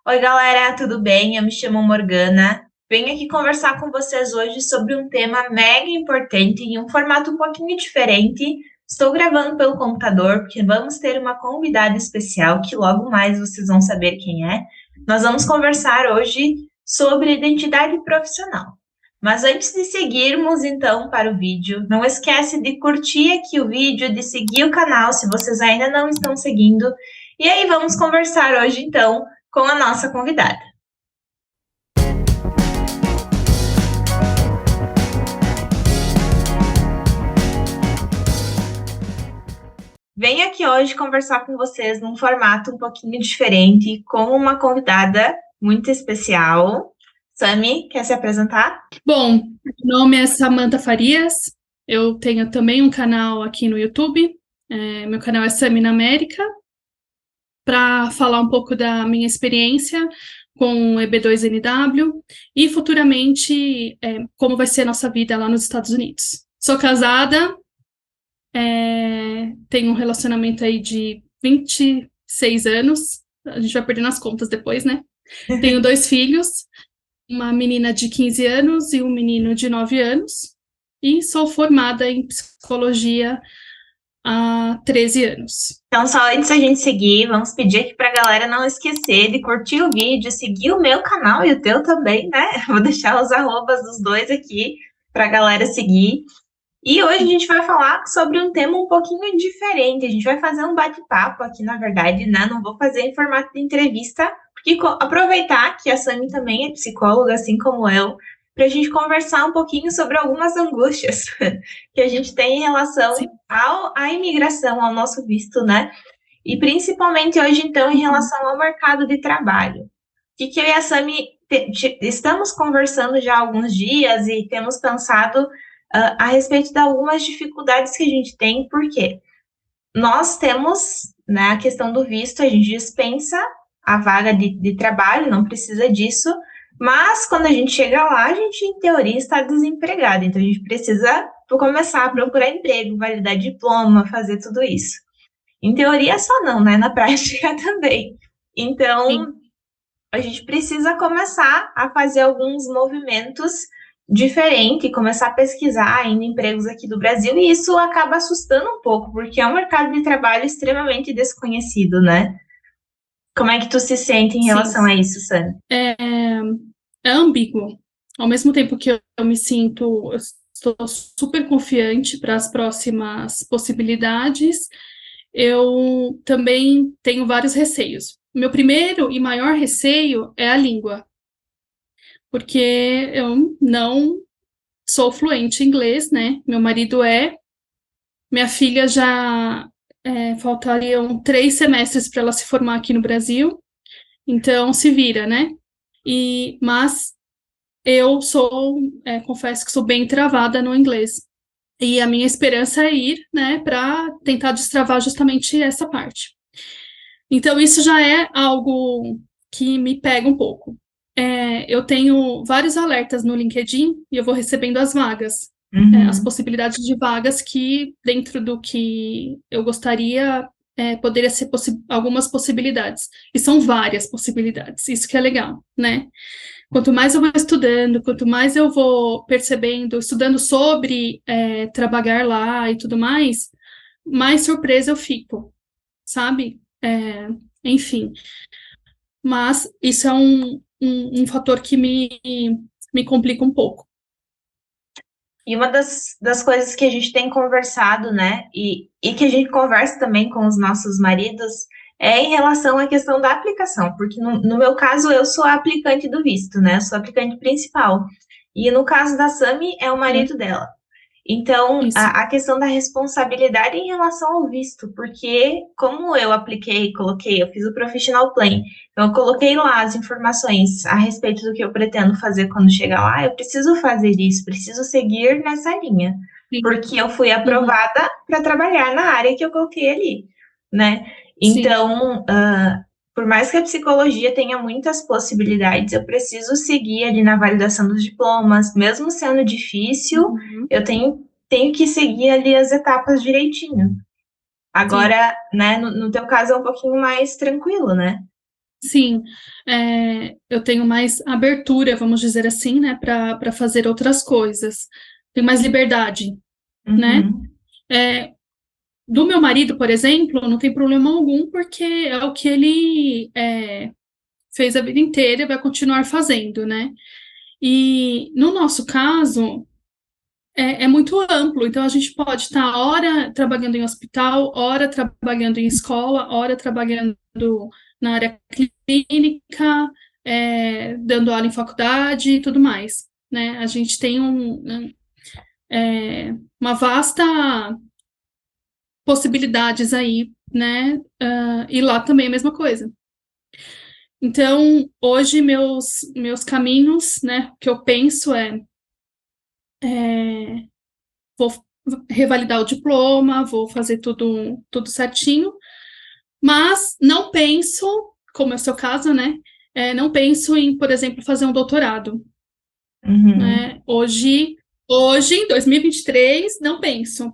Oi, galera, tudo bem? Eu me chamo Morgana. Venho aqui conversar com vocês hoje sobre um tema mega importante em um formato um pouquinho diferente. Estou gravando pelo computador porque vamos ter uma convidada especial que logo mais vocês vão saber quem é. Nós vamos conversar hoje sobre identidade profissional. Mas antes de seguirmos então para o vídeo, não esquece de curtir aqui o vídeo, de seguir o canal se vocês ainda não estão seguindo. E aí vamos conversar hoje então com a nossa convidada. Venho aqui hoje conversar com vocês num formato um pouquinho diferente, com uma convidada muito especial. Sami, quer se apresentar? Bom, meu nome é Samantha Farias, eu tenho também um canal aqui no YouTube, meu canal é Sami na América, para falar um pouco da minha experiência com o EB2NW e futuramente como vai ser a nossa vida lá nos Estados Unidos. Sou casada, tenho um relacionamento aí de 26 anos, a gente vai perdendo as contas depois, né? Tenho 2 filhos, uma menina de 15 anos e um menino de 9 anos, e sou formada em psicologia há 13 anos. Então, só antes da gente seguir, vamos pedir aqui para a galera não esquecer de curtir o vídeo, seguir o meu canal e o teu também, né? Vou deixar os arrobas dos dois aqui para a galera seguir. E hoje a gente vai falar sobre um tema um pouquinho diferente. A gente vai fazer um bate-papo aqui, na verdade, né? Não vou fazer em formato de entrevista, porque aproveitar que a Sami também é psicóloga, assim como eu, para a gente conversar um pouquinho sobre algumas angústias que a gente tem em relação Sim. à imigração, ao nosso visto, né? E principalmente hoje, então, em relação ao mercado de trabalho. O que eu e a Sami estamos conversando já há alguns dias e temos pensado a respeito de algumas dificuldades que a gente tem, porque nós temos, né, a questão do visto, a gente dispensa a vaga de trabalho, não precisa disso, mas quando a gente chega lá, a gente, em teoria, está desempregado, então a gente precisa começar a procurar emprego, validar diploma, fazer tudo isso. Em teoria só não, né, na prática também. Então, Sim. a gente precisa começar a fazer alguns movimentos diferentes, começar a pesquisar ainda empregos aqui do Brasil, e isso acaba assustando um pouco, porque é um mercado de trabalho extremamente desconhecido, né? Como é que tu se sente em Sim. relação a isso, Sani? É, é ambíguo. Ao mesmo tempo que eu me sinto, eu estou super confiante para as próximas possibilidades, eu também tenho vários receios. Meu primeiro e maior receio é a língua, porque eu não sou fluente em inglês, né? Meu marido é, minha filha já faltariam 3 semestres para ela se formar aqui no Brasil, então se vira, né? Mas eu sou, confesso que sou bem travada no inglês. E a minha esperança é ir, né, para tentar destravar justamente essa parte. Então, isso já é algo que me pega um pouco. Eu tenho vários alertas no LinkedIn e eu vou recebendo as vagas, as Uhum. possibilidades de vagas que, dentro do que eu gostaria, poderia ser algumas possibilidades. E são várias possibilidades, isso que é legal, né? Quanto mais eu vou estudando, quanto mais eu vou percebendo, estudando sobre trabalhar lá e tudo mais surpresa eu fico, sabe? Enfim, mas isso é um fator que me complica um pouco. E uma das coisas que a gente tem conversado, né, e que a gente conversa também com os nossos maridos, é em relação à questão da aplicação, porque no meu caso eu sou a aplicante do visto, né, sou a aplicante principal, e no caso da Sami é o marido dela. Então, Isso. a questão da responsabilidade em relação ao visto, porque como eu apliquei, coloquei, eu fiz o Professional Plan, então eu coloquei lá as informações a respeito do que eu pretendo fazer quando chegar lá, eu preciso fazer isso, preciso seguir nessa linha, Sim. porque eu fui Uhum. aprovada para trabalhar na área que eu coloquei ali, né? Sim. Então, por mais que a psicologia tenha muitas possibilidades, eu preciso seguir ali na validação dos diplomas, mesmo sendo difícil, Uhum. eu tenho que seguir ali as etapas direitinho. Sim. Agora, né, no teu caso é um pouquinho mais tranquilo, né? sim, eu tenho mais abertura, vamos dizer assim, né, para fazer outras coisas. Tenho mais liberdade, né? Uhum, É, do meu marido, por exemplo, não tem problema algum, porque é o que ele fez a vida inteira e vai continuar fazendo, né? E no nosso caso, é muito amplo, então a gente pode estar hora trabalhando em hospital, hora trabalhando em escola, hora trabalhando na área clínica, dando aula em faculdade e tudo mais, né? A gente tem uma vasta possibilidades aí, né? E lá também é a mesma coisa. Então, hoje meus caminhos, né? O que eu penso vou revalidar o diploma, vou fazer tudo certinho, mas não penso, como é o seu caso, né? Não penso em, por exemplo, fazer um doutorado, uhum, né? Hoje, em 2023, não penso.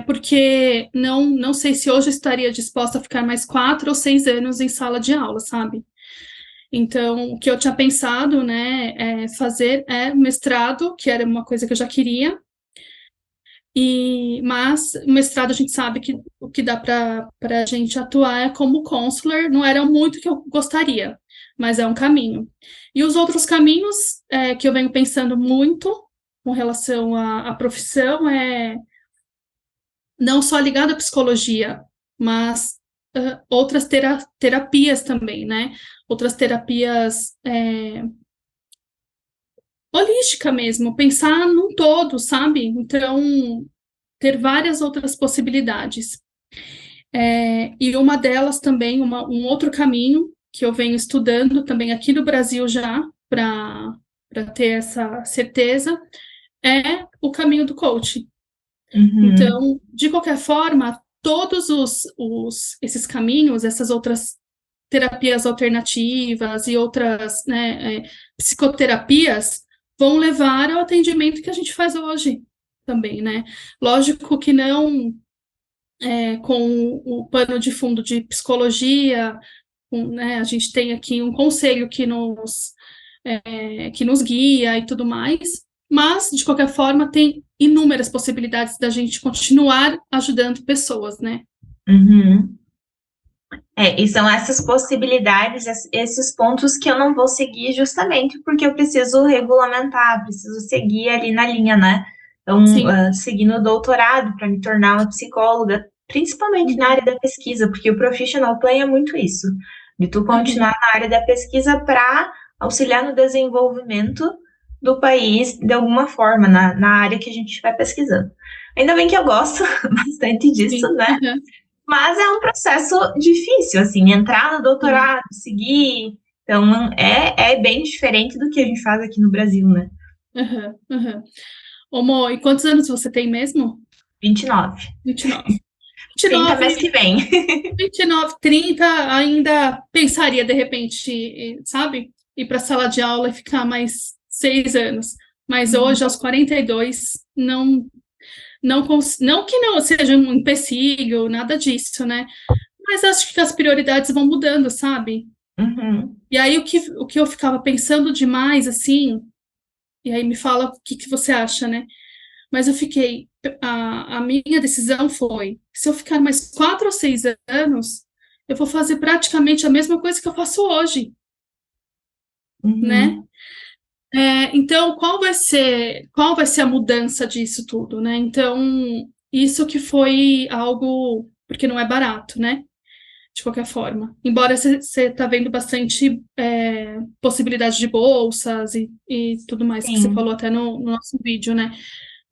Porque não sei se hoje eu estaria disposta a ficar mais 4 ou 6 anos em sala de aula, sabe? Então, o que eu tinha pensado, né, fazer mestrado, que era uma coisa que eu já queria, mas o mestrado a gente sabe que o que dá para a gente atuar é como counselor, não era muito o que eu gostaria, mas é um caminho. E os outros caminhos que eu venho pensando muito com relação à profissão não só ligado à psicologia, mas outras terapias também, né? Outras terapias holística mesmo, pensar num todo, sabe? Então, ter várias outras possibilidades. E uma delas também, um outro caminho que eu venho estudando também aqui no Brasil já, para ter essa certeza, é o caminho do coaching. uhum. Então, de qualquer forma, todos esses caminhos, essas outras terapias alternativas e outras, né, psicoterapias, vão levar ao atendimento que a gente faz hoje também, né? Lógico que não com o pano de fundo de psicologia, né, a gente tem aqui um conselho que nos guia e tudo mais, mas, de qualquer forma, tem inúmeras possibilidades da gente continuar ajudando pessoas, né? Uhum. E são essas possibilidades, esses pontos que eu não vou seguir justamente porque eu preciso regulamentar, preciso seguir ali na linha, né? Então, Sim. seguindo o doutorado para me tornar uma psicóloga, principalmente na Uhum, área da pesquisa, porque o professional plan é muito isso, de tu continuar uhum, na área da pesquisa para auxiliar no desenvolvimento do país de alguma forma, na área que a gente estiver pesquisando. Ainda bem que eu gosto bastante disso, sim, né? uhum, Mas é um processo difícil, assim, entrar no sim, doutorado, seguir. Então, é bem diferente do que a gente faz aqui no Brasil, né? uhum, uhum. Ô, Mo, e quantos anos você tem mesmo? 29. 29. 30 mês 29, que vem. 29, 30, ainda pensaria, de repente, sabe? Ir para a sala de aula e ficar mais 6 anos. Mas hoje, aos 42, não que não seja um empecilho, nada disso, né? Mas acho que as prioridades vão mudando, sabe? Uhum. E aí o que eu ficava pensando demais, assim, e aí me fala o que você acha, né? Mas eu fiquei, a minha decisão foi, se eu ficar mais 4 ou 6 anos, eu vou fazer praticamente a mesma coisa que eu faço hoje, né? Uhum. Então, qual vai ser a mudança disso tudo, né? Então, isso que foi algo, porque não é barato, né? De qualquer forma. Embora você está vendo bastante possibilidade de bolsas e tudo mais que você Sim. falou até no nosso vídeo, né?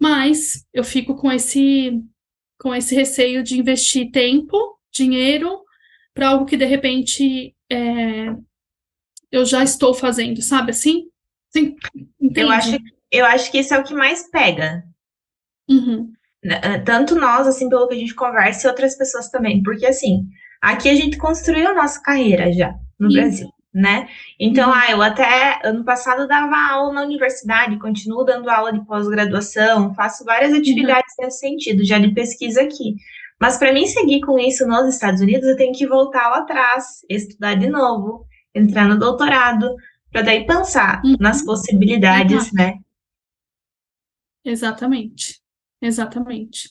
Mas eu fico com esse receio de investir tempo, dinheiro, para algo que de repente eu já estou fazendo, sabe assim? Você Eu acho, entende? eu acho que isso é o que mais pega. Uhum, Tanto nós, assim, pelo que a gente conversa, e outras pessoas também. Porque, assim, aqui a gente construiu a nossa carreira já, no sim, Brasil, né? Então, uhum, eu até ano passado dava aula na universidade, continuo dando aula de pós-graduação, faço várias uhum, atividades nesse sentido, já de pesquisa aqui. Mas para mim seguir com isso nos Estados Unidos, eu tenho que voltar lá atrás, estudar de novo. entrar no doutorado, para daí pensar nas possibilidades, Exato. né? Exatamente, exatamente.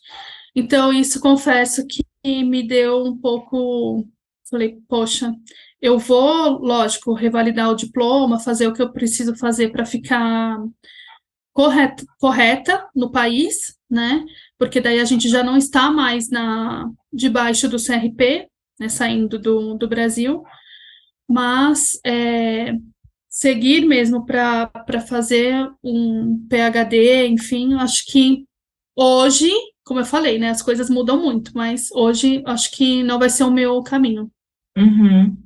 Então, isso confesso que me deu um pouco. Falei, poxa, eu vou, lógico, revalidar o diploma, fazer o que eu preciso fazer para ficar correta no país, né? Porque daí a gente já não está mais debaixo do CRP, né? Saindo do Brasil, mas seguir mesmo para fazer um PhD, enfim, acho que hoje, como eu falei, né, as coisas mudam muito, mas hoje acho que não vai ser o meu caminho. Uhum.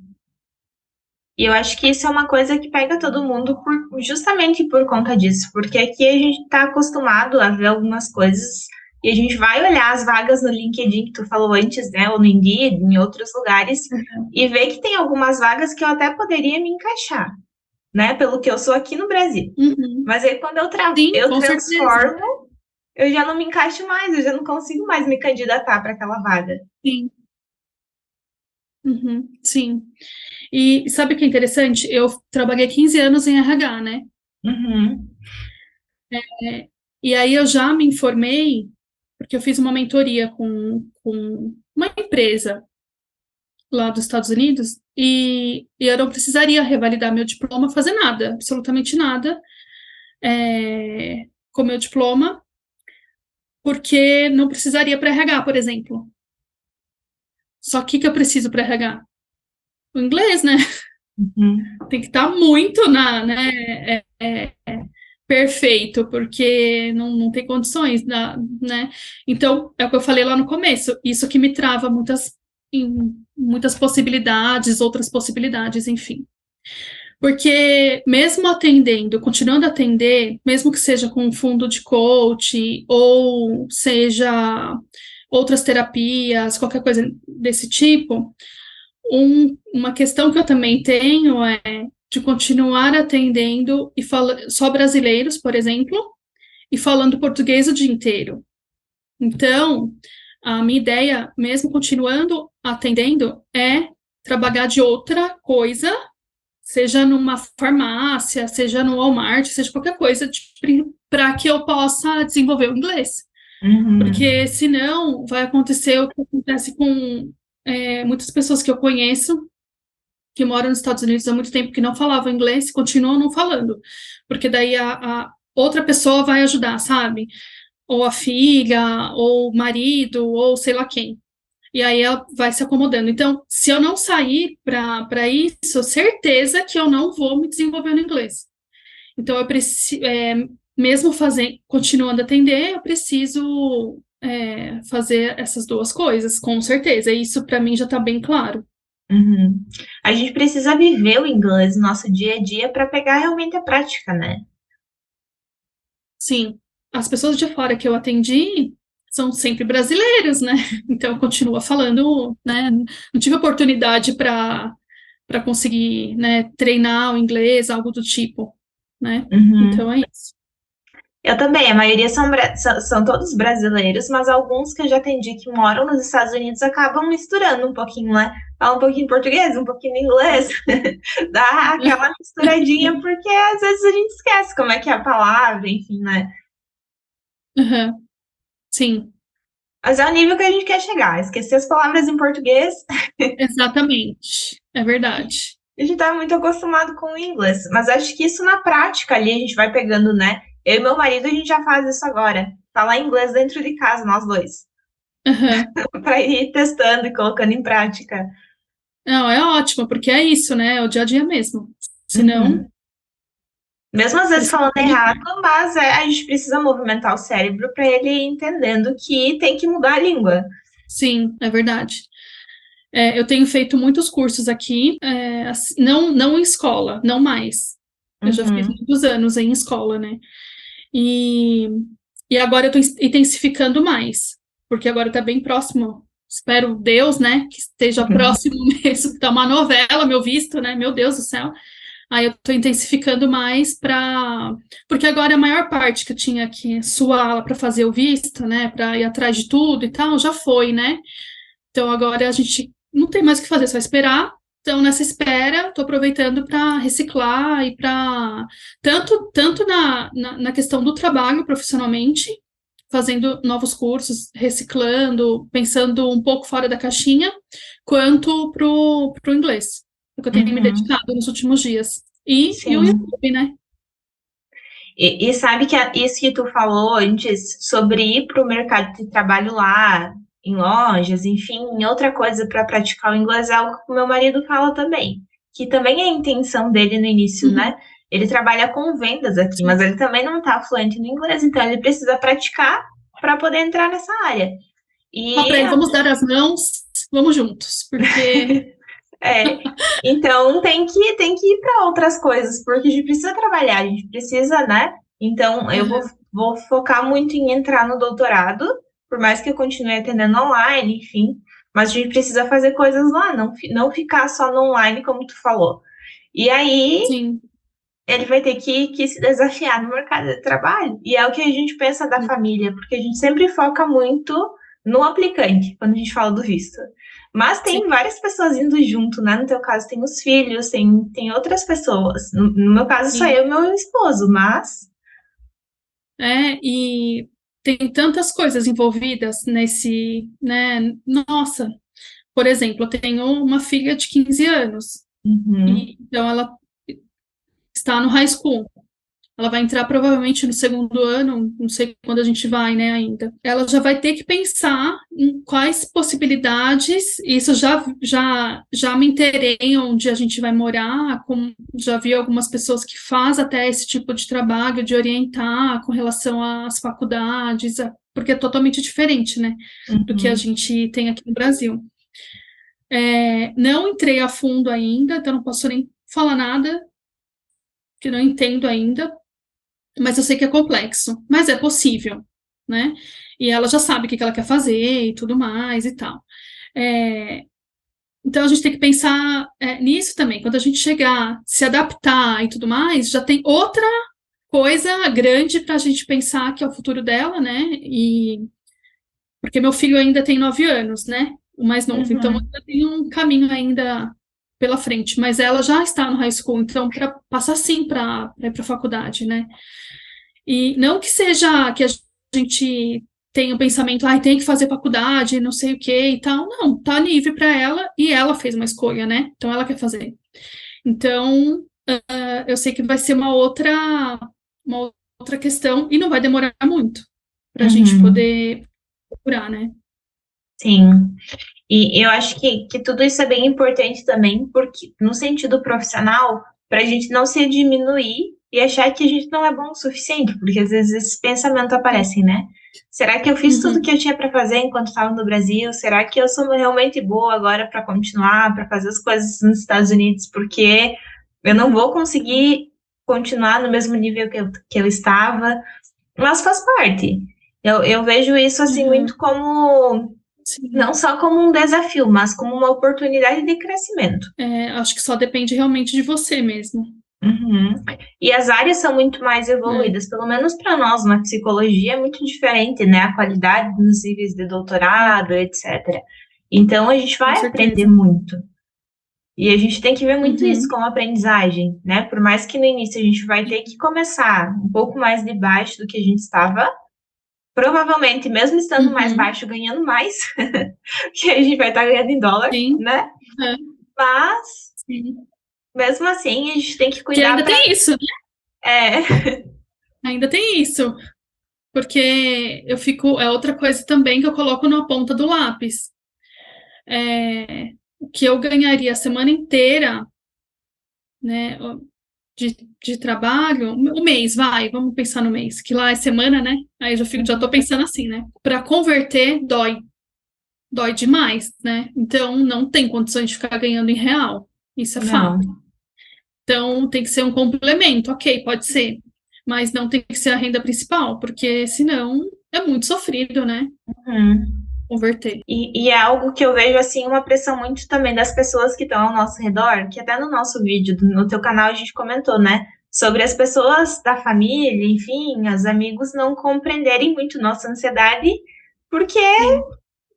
E eu acho que isso é uma coisa que pega todo mundo justamente por conta disso, porque aqui a gente está acostumado a ver algumas coisas e a gente vai olhar as vagas no LinkedIn que tu falou antes, né, ou no Indeed, em outros lugares, e ver que tem algumas vagas que eu até poderia me encaixar, né, pelo que eu sou aqui no Brasil. Uhum. Mas aí quando Sim, eu com certeza. transformo, eu já não me encaixo mais, eu já não consigo mais me candidatar para aquela vaga. Sim. Uhum. Sim. E sabe o que é interessante? Eu trabalhei 15 anos em RH, né? Uhum, E aí eu já me informei, porque eu fiz uma mentoria com uma empresa lá dos Estados Unidos, e eu não precisaria revalidar meu diploma, fazer nada, absolutamente nada, com meu diploma, porque não precisaria para RH, por exemplo. Só que eu preciso para RH? O inglês, né? uhum, Tem que estar muito perfeito, porque não tem condições, né? Então, é o que eu falei lá no começo, isso que me trava muitas possibilidades, outras possibilidades, enfim. Porque mesmo atendendo, continuando a atender, mesmo que seja com um fundo de coach, ou seja outras terapias, qualquer coisa desse tipo, uma questão que eu também tenho é de continuar atendendo e só brasileiros, por exemplo, e falando português o dia inteiro. Então, a minha ideia, mesmo continuando atendendo, é trabalhar de outra coisa, seja numa farmácia, seja no Walmart, seja qualquer coisa, para que eu possa desenvolver o inglês. uhum, Porque senão vai acontecer o que acontece com muitas pessoas que eu conheço que moram nos Estados Unidos há muito tempo que não falavam inglês, continuam não falando, porque daí a outra pessoa vai ajudar, sabe? Ou a filha, ou o marido, ou sei lá quem. E aí ela vai se acomodando. Então, se eu não sair para isso, certeza que eu não vou me desenvolver no inglês. Então, eu preciso, mesmo continuando a atender, eu preciso fazer essas duas coisas, com certeza. E isso para mim já está bem claro. uhum. A gente precisa viver o inglês no nosso dia a dia para pegar realmente a prática, né? Sim, as pessoas de fora que eu atendi são sempre brasileiros, né? Então, continua falando, né? Não tive oportunidade para conseguir, né, treinar o inglês, algo do tipo, né? Então, Uhum. é isso. Eu também, a maioria são todos brasileiros, mas alguns que eu já atendi que moram nos Estados Unidos acabam misturando um pouquinho, né? Fala um pouquinho português, um pouquinho inglês, dá aquela misturadinha, porque às vezes a gente esquece como é que é a palavra, enfim, né? Uhum. Sim, Mas é o nível que a gente quer chegar, esquecer as palavras em português. exatamente. É verdade. A gente tá muito acostumado com o inglês, mas acho que isso na prática ali a gente vai pegando, né? Eu e meu marido, a gente já faz isso agora. Falar inglês dentro de casa, nós dois. Uhum. Para ir testando e colocando em prática. Não, é ótimo, porque é isso, né? É o dia a dia mesmo. Senão, Uhum. Mesmo às vezes precisa falando errado, mas a gente precisa movimentar o cérebro para ele ir entendendo que tem que mudar a língua. sim, é verdade. Eu tenho feito muitos cursos aqui, não em escola, não mais. Eu já fiz Uhum. muitos anos em escola, né? E, e agora eu estou intensificando mais, porque agora está bem próximo. Espero Deus, né, que esteja próximo mesmo, tá uma novela, meu visto, né? Meu Deus do céu. Aí eu estou intensificando mais porque agora a maior parte que eu tinha que suar para fazer o visto, né, para ir atrás de tudo e tal, já foi, né? Então agora a gente não tem mais o que fazer, só esperar. Então, nessa espera, estou aproveitando para reciclar e para tanto na questão do trabalho profissionalmente, fazendo novos cursos, reciclando, pensando um pouco fora da caixinha, quanto pro inglês, é o que eu tenho me Uhum. dedicado nos últimos dias. E o Sim. YouTube, né? E sabe que isso que tu falou antes sobre ir para o mercado de trabalho lá, em lojas, enfim, em outra coisa para praticar o inglês é algo que o meu marido fala também, que também é a intenção dele no início, Uhum, né? Ele trabalha com vendas aqui, sim. mas ele também não está fluente no inglês, então ele precisa praticar para poder entrar nessa área. Fala E para ele, vamos dar as mãos, vamos juntos, porque é, então tem que ir para outras coisas, porque a gente precisa trabalhar, a gente precisa, né? Então eu vou, aham, vou focar muito em entrar no doutorado, por mais que eu continue atendendo online, enfim, mas a gente precisa fazer coisas lá, não ficar só no online, como tu falou. E aí sim, ele vai ter que se desafiar no mercado de trabalho. E é o que a gente pensa da família, porque a gente sempre foca muito no aplicante, quando a gente fala do visto. Mas sim. tem várias pessoas indo junto, né? No teu caso, tem os filhos, tem outras pessoas. No meu caso, só Sim. eu e meu esposo, mas. E tem tantas coisas envolvidas nesse, né? Nossa, por exemplo, eu tenho uma filha de 15 anos, Uhum, e então ela está no high school. Ela vai entrar provavelmente no segundo ano, não sei quando a gente vai, né, ainda. Ela já vai ter que pensar em quais possibilidades, isso já me interei onde a gente vai morar, já vi algumas pessoas que fazem até esse tipo de trabalho, de orientar com relação às faculdades, porque é totalmente diferente, né, do que a uhum, gente tem aqui no Brasil. Não entrei a fundo ainda, então não posso nem falar nada, que não entendo ainda, mas eu sei que é complexo, mas é possível, né? E ela já sabe o que ela quer fazer e tudo mais e tal. É, então a gente tem que pensar nisso também. Quando a gente chegar, se adaptar e tudo mais, já tem outra coisa grande para a gente pensar que é o futuro dela, né? E porque meu filho ainda tem 9 anos, né? O mais novo, então uhum, ainda tem um caminho ainda pela frente, mas ela já está no high school, então para passar sim para ir para a faculdade, né? E não que seja que a gente tenha o pensamento, ai, tem que fazer faculdade, não sei o que e tal. Não, tá livre para ela e ela fez uma escolha, né? Então ela quer fazer. Então, eu sei que vai ser uma outra questão e não vai demorar muito para a gente uhum. poder procurar, né? Sim. E eu acho que tudo isso é bem importante também, porque no sentido profissional, para a gente não se diminuir e achar que a gente não é bom o suficiente, porque às vezes esses pensamentos Sim. aparecem, né? Será que eu fiz tudo que Uhum. eu tinha para fazer enquanto estava no Brasil? Será que eu sou realmente boa agora para continuar, para fazer as coisas nos Estados Unidos? Porque eu não vou conseguir continuar no mesmo nível que eu estava, mas faz parte. Eu vejo isso assim muito Uhum. como não Sim. só como um desafio, mas como uma oportunidade de crescimento. Acho que só depende realmente de você mesmo, Uhum. E as áreas são muito mais né? evoluídas, pelo menos para nós na psicologia é muito diferente, né? A qualidade dos níveis de Sim, doutorado, etc. Então a gente com vai aprender certeza. muito. E a gente tem que ver muito isso Uhum. como aprendizagem, né? Por mais que no início a gente vai ter que começar um pouco mais de baixo do que a gente estava, provavelmente, mesmo estando mais Uhum. baixo, ganhando mais, que a gente vai estar ganhando em dólar, Sim. né? É, Mas sim. mesmo assim, a gente tem que Que cuidar ainda para. tem isso, né? É. Ainda tem isso. Porque eu fico. É outra coisa também que eu coloco na ponta do lápis. O que eu ganharia a semana inteira, né? De trabalho, o mês, vai, vamos pensar no mês, que lá é semana, né? Aí eu já tô Uhum. pensando assim, né? Para converter, dói demais, né? Então não tem condições de ficar ganhando em real. Isso é Não. fato. Então, tem que ser um complemento, ok, pode ser, mas não tem que ser a renda principal, porque senão é muito sofrido, né? Uhum. Converter. E é algo que eu vejo assim, uma pressão muito também das pessoas que estão ao nosso redor, que até no nosso vídeo, no teu canal, a gente comentou, né? Sobre as pessoas da família, enfim, os amigos não compreenderem muito nossa ansiedade, porque, Sim.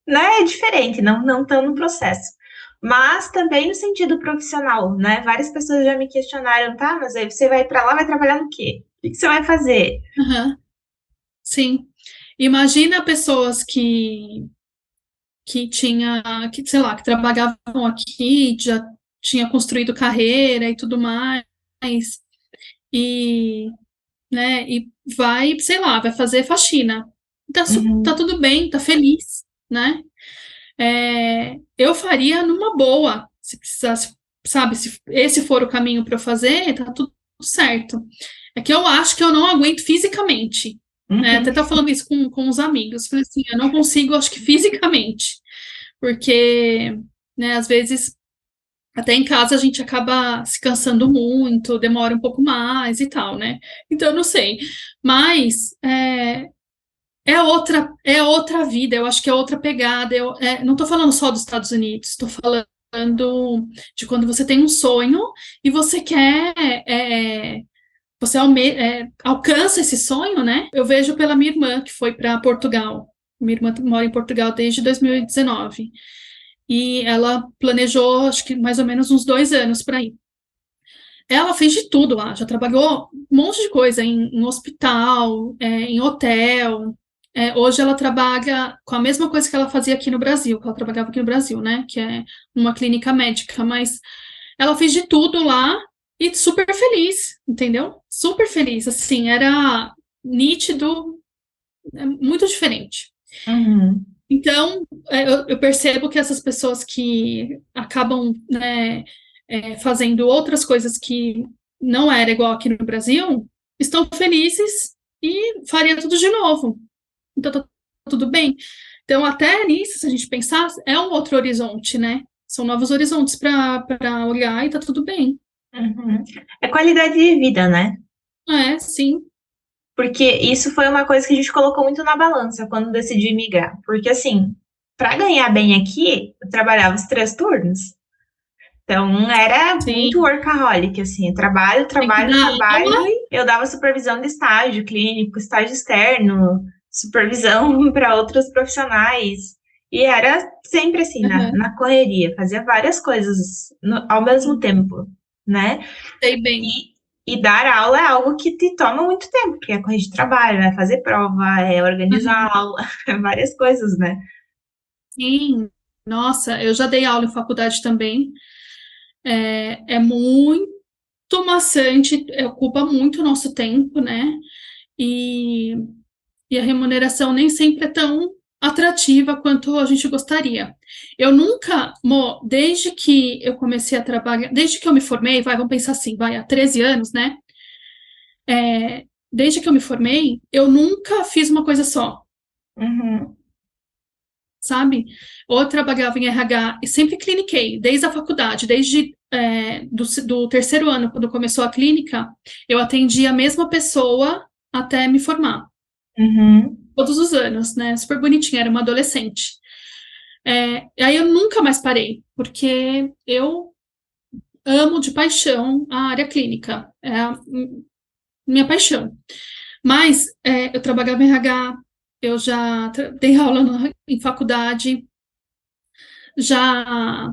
né, é diferente, não estão no processo. mas também no sentido profissional, né? Várias pessoas já me questionaram, tá, mas aí você vai para lá, vai trabalhar no quê? O que você vai fazer? Aham, sim. Imagina pessoas que tinha, que, sei lá, que trabalhavam aqui, já tinha construído carreira e tudo mais, e, né, e vai, sei lá, vai fazer faxina. Tá Uhum, tudo bem, tá feliz, né? Eu faria numa boa, se precisasse, sabe, se esse for o caminho para eu fazer, tá tudo certo. É que eu acho que eu não aguento fisicamente, né? uhum, Até tava falando isso com os amigos, falei assim, eu não consigo, acho que fisicamente, porque, né, às vezes até em casa a gente acaba se cansando muito, demora um pouco mais e tal, né? Então eu não sei, mas é outra vida, eu acho que é outra pegada. Não estou falando só dos Estados Unidos, estou falando de quando você tem um sonho e você quer, alcança esse sonho, né? Eu vejo pela minha irmã, que foi para Portugal. Minha irmã mora em Portugal desde 2019. E ela planejou, acho que mais ou menos uns 2 anos para ir. Ela fez de tudo lá, já trabalhou um monte de coisa em hospital, em hotel. Hoje ela trabalha com a mesma coisa que ela fazia aqui no Brasil, que ela trabalhava aqui no Brasil, né? Que é uma clínica médica, mas ela fez de tudo lá e super feliz, entendeu? Super feliz, assim, era nítido, muito diferente. uhum, Então, eu percebo que essas pessoas que acabam, né, fazendo outras coisas que não era igual aqui no Brasil, estão felizes e faria tudo de novo. Então, tá tudo bem. Então, até nisso, se a gente pensar, é um outro horizonte, né? São novos horizontes para olhar e tá tudo bem. uhum. É qualidade de vida, né? Sim. Porque isso foi uma coisa que a gente colocou muito na balança quando decidiu migrar. Porque, assim, para ganhar bem aqui, eu trabalhava os 3 turnos. Então, era muito Sim. workaholic, assim, trabalho, Tem que trabalho, dar trabalho, aula. e eu dava supervisão de estágio clínico, estágio externo, supervisão para outros profissionais. E era sempre assim, Uhum. na correria, fazia várias coisas ao mesmo Sim. tempo, né? Sei bem. E dar aula é algo que te toma muito tempo, porque é correr de trabalho, é fazer prova, é organizar Uhum. a aula, é várias coisas, né? Sim. Nossa, eu já dei aula em faculdade também. É muito maçante, ocupa muito o nosso tempo, né? E, e a remuneração nem sempre é tão atrativa quanto a gente gostaria. Eu nunca, desde que eu comecei a trabalhar, desde que eu me formei, vamos pensar assim, há 13 anos, né? Desde que eu me formei, eu nunca fiz uma coisa só, Uhum, sabe? Ou eu trabalhava em RH e sempre cliniquei, desde a faculdade, desde do terceiro ano, quando começou a clínica, eu atendi a mesma pessoa até me formar, uhum, todos os anos, né? Super bonitinha, era uma adolescente. E aí eu nunca mais parei, porque eu amo de paixão a área clínica, é a minha paixão. Mas eu trabalhava em RH, eu já dei aula em faculdade, já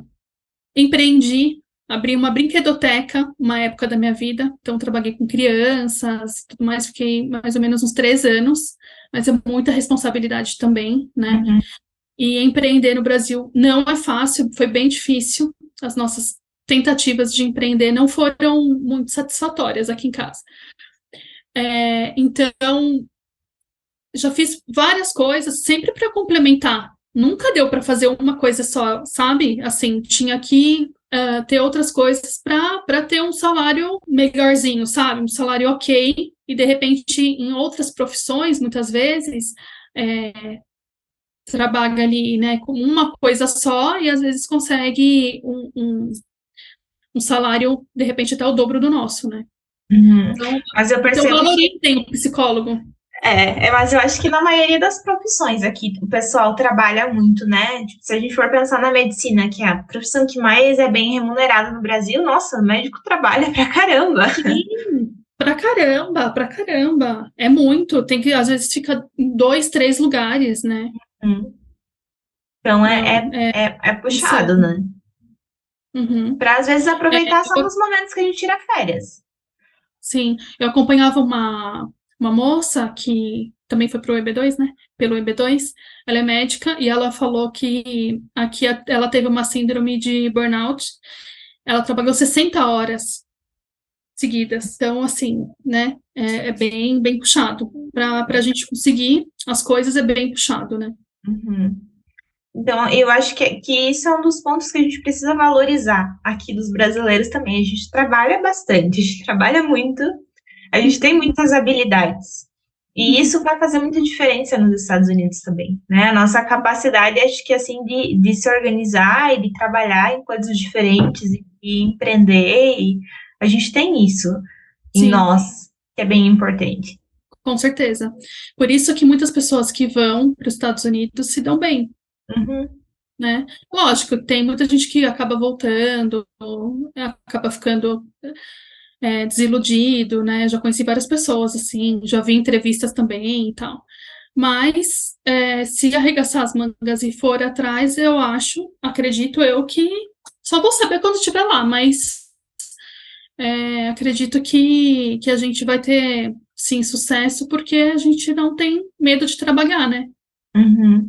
empreendi, abri uma brinquedoteca, uma época da minha vida, então trabalhei com crianças, tudo mais, fiquei mais ou menos uns 3 anos, mas é muita responsabilidade também, né? uhum. E empreender no Brasil não é fácil, foi bem difícil, as nossas tentativas de empreender não foram muito satisfatórias aqui em casa. Então, já fiz várias coisas, sempre para complementar. Nunca deu para fazer uma coisa só, sabe? Assim, tinha que ter outras coisas para ter um salário melhorzinho, sabe? Um salário ok. E de repente, em outras profissões, muitas vezes, trabalha ali, né, com uma coisa só e às vezes consegue um salário, de repente, até o dobro do nosso, né? Uhum. Então, Mas eu então percebo que valorizem o psicólogo. mas eu acho que na maioria das profissões aqui o pessoal trabalha muito, né? Tipo, se a gente for pensar na medicina, que é a profissão que mais é bem remunerada no Brasil, nossa, o médico trabalha pra caramba. Sim, pra caramba, pra caramba. É muito. Tem que, às vezes, fica em 2, 3 lugares, né? Hum. Então Não, é é puxado, insano. né? Uhum. Para às vezes aproveitar só nos momentos que a gente tira férias. Sim, eu acompanhava uma moça que também foi pro EB2, né? Pelo EB2, ela é médica e ela falou que aqui ela teve uma síndrome de burnout. Ela trabalhou 60 horas seguidas. Então, assim, né? É bem, bem puxado. Para a gente conseguir as coisas é bem puxado, né? Uhum. Então, eu acho que isso é um dos pontos que a gente precisa valorizar aqui dos brasileiros também. A gente trabalha bastante, a gente trabalha muito, a gente tem muitas habilidades. E Uhum. isso vai fazer muita diferença nos Estados Unidos também, né? A nossa capacidade, acho que assim, de se organizar e de trabalhar em coisas diferentes e empreender, e a gente tem isso em Sim, nós, que é bem importante. com certeza. Por isso que muitas pessoas que vão para os Estados Unidos se dão bem, Uhum, né? Lógico, tem muita gente que acaba voltando, ou acaba ficando desiludido, né? Já conheci várias pessoas assim, já vi entrevistas também e tal. Mas se arregaçar as mangas e for atrás, eu acho, acredito eu, que só vou saber quando estiver lá, mas acredito que a gente vai ter, sim, sucesso, porque a gente não tem medo de trabalhar, né? uhum.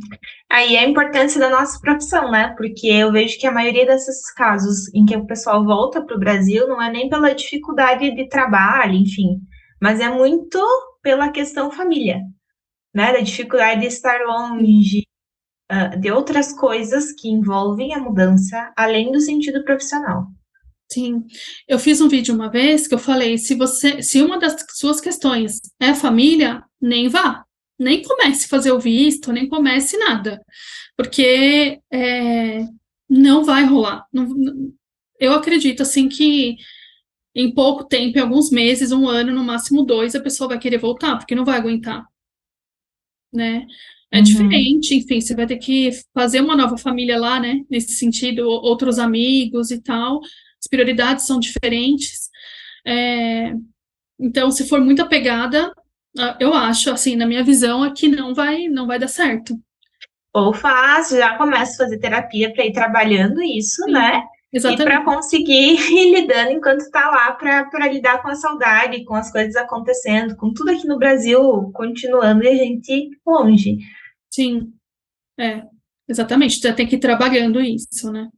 Aí é a importância da nossa profissão, né? Porque eu vejo que a maioria desses casos em que o pessoal volta para o Brasil não é nem pela dificuldade de trabalho, enfim, mas é muito pela questão família, né? Da dificuldade de estar longe, de outras coisas que envolvem a mudança, além do sentido profissional. Sim, eu fiz um vídeo uma vez que eu falei, se uma das suas questões é família, nem vá, nem comece a fazer o visto, nem comece nada, porque não vai rolar. Eu acredito assim que em pouco tempo, em alguns meses, um ano, no máximo dois, a pessoa vai querer voltar, porque não vai aguentar, né? É Uhum. diferente, enfim, você vai ter que fazer uma nova família lá, né? Nesse sentido, outros amigos e tal. As prioridades são diferentes. É, então, se for muito apegada, eu acho, assim, na minha visão, é que não vai dar certo. Ou faz, já começa a fazer terapia para ir trabalhando isso, né? Sim, E para exatamente. conseguir ir lidando enquanto está lá, para lidar com a saudade, com as coisas acontecendo, com tudo aqui no Brasil continuando e a gente longe. Sim, exatamente. Já tem que ir trabalhando isso, né?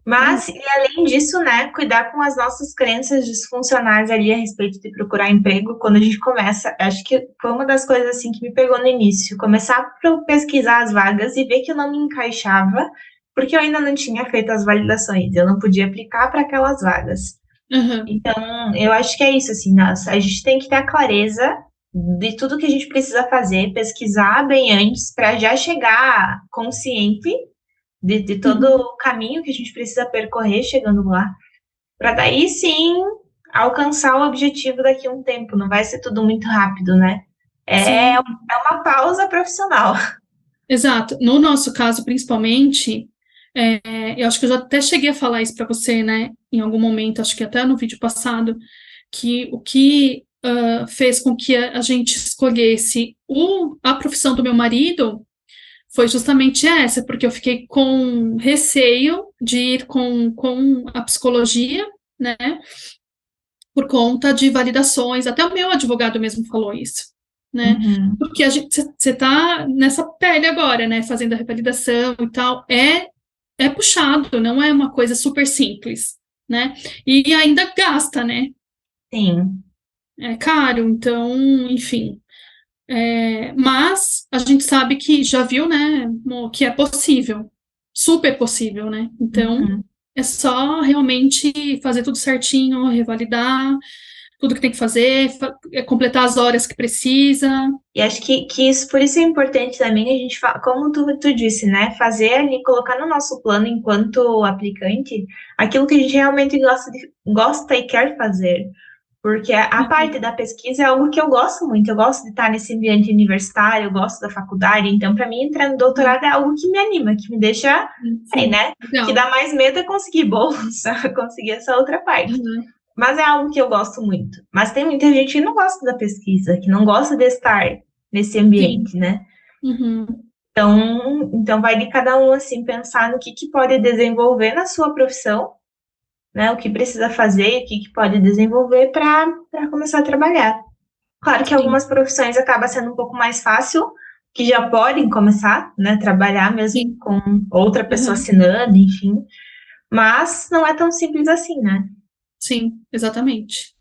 Mas, e além disso, né, cuidar com as nossas crenças disfuncionais ali a respeito de procurar emprego, quando a gente começa, acho que foi uma das coisas assim que me pegou no início, começar a pesquisar as vagas e ver que eu não me encaixava, porque eu ainda não tinha feito as validações, eu não podia aplicar para aquelas vagas. Uhum, Então, eu acho que é isso, assim, a gente tem que ter a clareza de tudo que a gente precisa fazer, pesquisar bem antes, para já chegar consciente de todo uhum. o caminho que a gente precisa percorrer chegando lá, para daí sim alcançar o objetivo daqui a um tempo. Não vai ser tudo muito rápido, né? É Sim, uma pausa profissional. exato. No nosso caso, principalmente, eu acho que eu já até cheguei a falar isso para você, né? Em algum momento, acho que até no vídeo passado, que o que fez com que a gente escolhesse a profissão do meu marido foi justamente essa, porque eu fiquei com receio de ir com a psicologia, né? Por conta de validações, até o meu advogado mesmo falou isso, né? Uhum. Porque você tá nessa pele agora, né? Fazendo a revalidação e tal, é puxado, não é uma coisa super simples, né? E ainda gasta, né? Sim, É caro, então, enfim. Mas a gente sabe que já viu, né, que é possível, super possível, né? Então, uhum. é só realmente fazer tudo certinho, revalidar tudo que tem que fazer, completar as horas que precisa. E acho que isso, por isso é importante também a gente, como tu disse, né? Fazer ali, colocar no nosso plano enquanto aplicante aquilo que a gente realmente gosta e quer fazer. Porque a parte Uhum. da pesquisa é algo que eu gosto muito. Eu gosto de estar nesse ambiente universitário, eu gosto da faculdade. Então, para mim, entrar no doutorado é algo que me anima, que me deixa, bem, Sim, né? Que legal. dá mais medo é conseguir bolsa, conseguir essa outra parte. Uhum. Mas é algo que eu gosto muito. Mas tem muita gente que não gosta da pesquisa, que não gosta de estar nesse Sim. ambiente, né? Uhum. Então vai de cada um, assim, pensar no que pode desenvolver na sua profissão, né? O que precisa fazer, o que pode desenvolver para começar a trabalhar. Claro que Sim, algumas profissões acaba sendo um pouco mais fácil, que já podem começar, né? Trabalhar mesmo sim, com outra pessoa aham, assinando, enfim. Mas não é tão simples assim, né? sim, exatamente.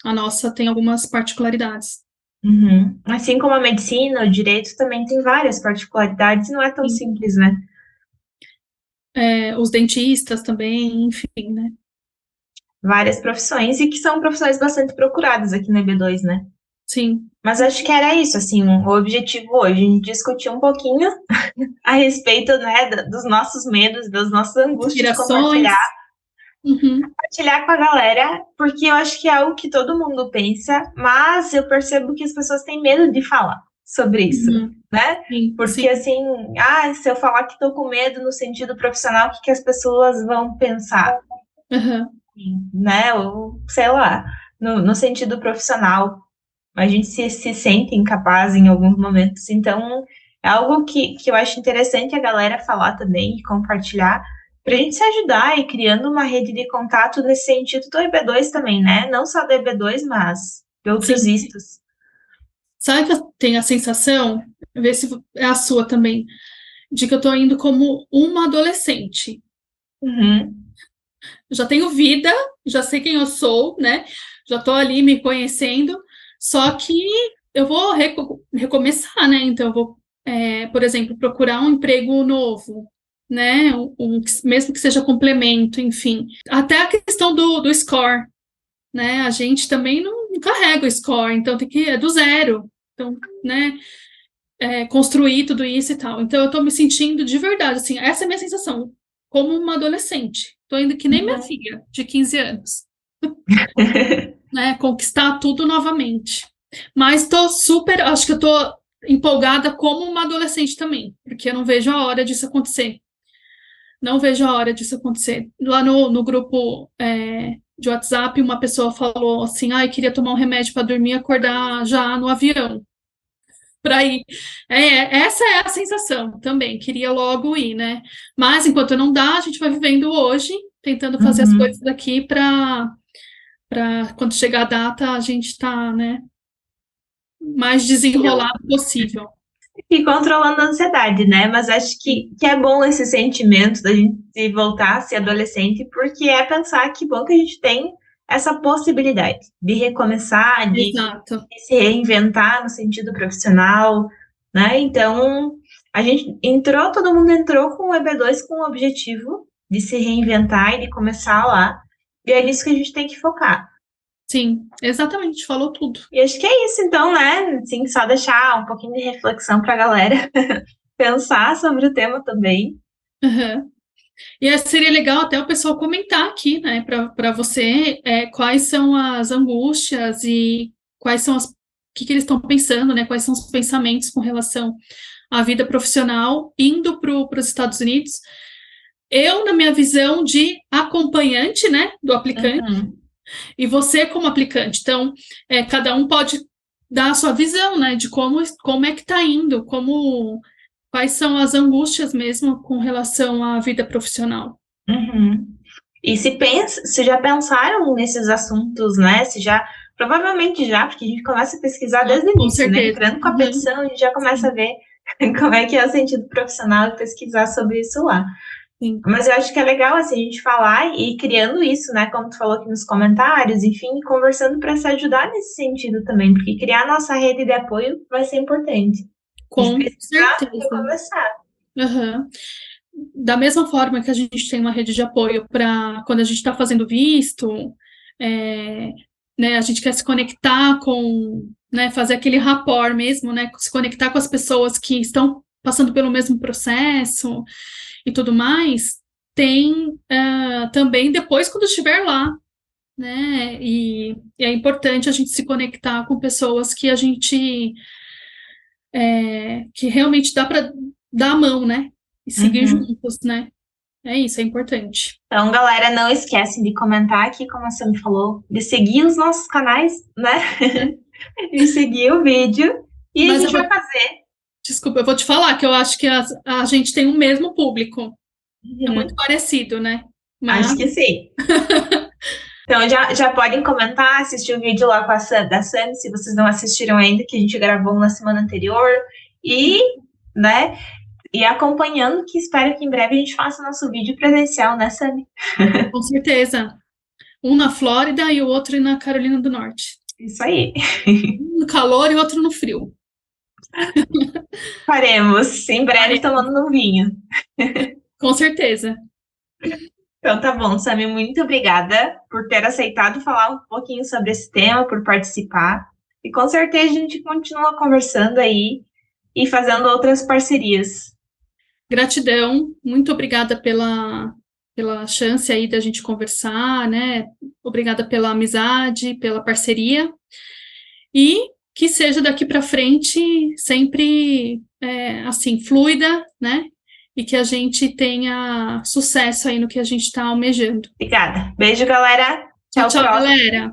A nossa tem algumas particularidades. Uhum. Assim como a medicina, o direito também tem várias particularidades, não é tão Sim. simples, né? Os dentistas também, enfim, né? Várias profissões e que são profissões bastante procuradas aqui na EB2, né? Sim, Mas acho que era isso, assim, o objetivo hoje, a gente discutir um pouquinho a respeito, né, dos nossos medos, das nossas angústias, inspirações. Uhum, compartilhar com a galera, porque eu acho que é algo que todo mundo pensa, mas eu percebo que as pessoas têm medo de falar sobre isso, uhum, né? sim, Porque sim, assim, se eu falar que tô com medo no sentido profissional, o que as pessoas vão pensar, aham, né? Ou sei lá, no sentido profissional, a gente se sente incapaz em alguns momentos, então é algo que eu acho interessante a galera falar também e compartilhar, para a gente se ajudar e criando uma rede de contato nesse sentido do EB2 também, né? Não só do EB2, mas de outros sim. istos. Sabe que eu tenho a sensação, ver se é a sua também, de que eu tô indo como uma adolescente. Uhum, Já tenho vida, já sei quem eu sou, né? Já tô ali me conhecendo, só que eu vou recomeçar, né? Então, eu vou, por exemplo, procurar um emprego novo, né? Mesmo que seja complemento, enfim. Até a questão do score, né? A gente também não carrega o score, então tem que é do zero. Então, né? Construir tudo isso e tal. Então, eu tô me sentindo de verdade, assim, essa é a minha sensação, como uma adolescente. Tô indo que nem minha uhum. filha, de 15 anos, né? Conquistar tudo novamente. Mas tô super, acho que eu tô empolgada como uma adolescente também, porque eu não vejo a hora disso acontecer. Não vejo a hora disso acontecer. Lá no grupo de WhatsApp, uma pessoa falou assim: ah, eu queria tomar um remédio para dormir e acordar já no avião para ir. Essa é a sensação também, queria logo ir, né? Mas enquanto não dá, a gente vai vivendo hoje, tentando fazer as Uhum. coisas daqui para quando chegar a data a gente tá, né, mais desenrolado possível. E controlando a ansiedade, né? Mas acho que é bom esse sentimento da gente voltar a ser adolescente, porque é pensar que bom que a gente tem essa possibilidade de recomeçar, Exato. de se reinventar no sentido profissional, né? Então, a gente entrou, todo mundo entrou com o EB2 com o objetivo de se reinventar e de começar lá, e é nisso que a gente tem que focar. Sim, exatamente, falou tudo. E acho que é isso, então, né? Assim, só deixar um pouquinho de reflexão para a galera pensar sobre o tema também. Uhum. Seria legal até o pessoal comentar aqui, né, para você, quais são as angústias e quais são o que eles estão pensando, né, quais são os pensamentos com relação à vida profissional indo para os Estados Unidos. Eu, na minha visão de acompanhante, né, do aplicante, Uhum. e você como aplicante. Então, cada um pode dar a sua visão, né, de como é que está indo, quais são as angústias mesmo com relação à vida profissional. Uhum. E se já pensaram nesses assuntos, né? Se já, provavelmente já, porque a gente começa a pesquisar Ah, desde o com início, né? certeza. Entrando com a Uhum. petição, a gente já começa a Sim, ver como é que é o sentido profissional e pesquisar sobre isso lá. sim. Mas eu acho que é legal, assim, a gente falar e ir criando isso, né? Como tu falou aqui nos comentários, enfim, conversando para se ajudar nesse sentido também, porque criar nossa rede de apoio vai ser importante. A gente Com precisa certeza. começar. Uhum. Da mesma forma que a gente tem uma rede de apoio para quando a gente está fazendo visto, é, né, a gente quer se conectar com, né, fazer aquele rapport mesmo, né, se conectar com as pessoas que estão passando pelo mesmo processo e tudo mais, tem também depois quando estiver lá, né, e é importante a gente se conectar com pessoas que a gente que realmente dá para dar a mão, né? E seguir Uhum. juntos, né? É isso, é importante. Então, galera, não esquecem de comentar aqui, como a Sam falou, de seguir os nossos canais, né? Uhum. De seguir o vídeo. E a Mas eu gente vai vou, fazer. Desculpa, eu vou te falar que eu acho que a gente tem o mesmo público. É Uhum. muito parecido, né? Mas Acho que sim. Então já podem comentar, assistir o vídeo lá com da Sami, se vocês não assistiram ainda, que a gente gravou na semana anterior. E, né, e acompanhando, que espero que em breve a gente faça nosso vídeo presencial, né, Sami? com certeza. Um na Flórida e o outro na Carolina do Norte. Isso aí. Um no calor e outro no frio. Faremos, em breve tomando um vinho. Com certeza. Então tá bom, Sami, muito obrigada por ter aceitado falar um pouquinho sobre esse tema, por participar. E com certeza a gente continua conversando aí e fazendo outras parcerias. Gratidão, muito obrigada pela chance aí da gente conversar, né? Obrigada pela amizade, pela parceria. E que seja daqui para frente sempre assim, fluida, né? E que a gente tenha sucesso aí no que a gente está almejando. Obrigada. Beijo, galera. Tchau, Até o tchau, próximo. galera.